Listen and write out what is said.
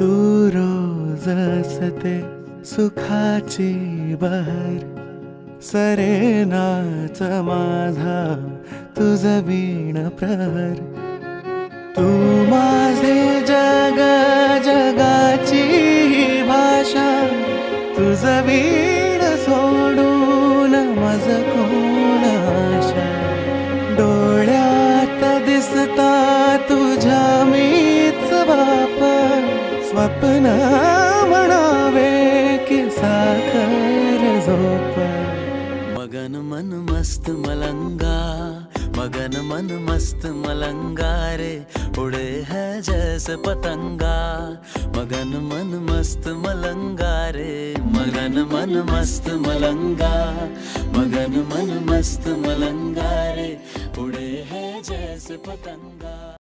तू रोज असते सुखाची बहर, सरेनाच माझा तुझ वीण प्रहर. तू माझे जग, जगाची भाषा, तुझ वीण सोडून मज कोण आशा. डोळ्यात दिसता तुझ्या मीच बाप, स्वप्न म्हणावे की साखर झोप. मगन मन मस्त मलंगा, मगन मन मस्त मलंगा रे, उड़े है जैसे पतंगा. मगन मन मस्त मलंगा रे, मगन मन मस्त मलंगा, मगन मन मस्त मलंगा रे, उड़े है जैसे पतंगा.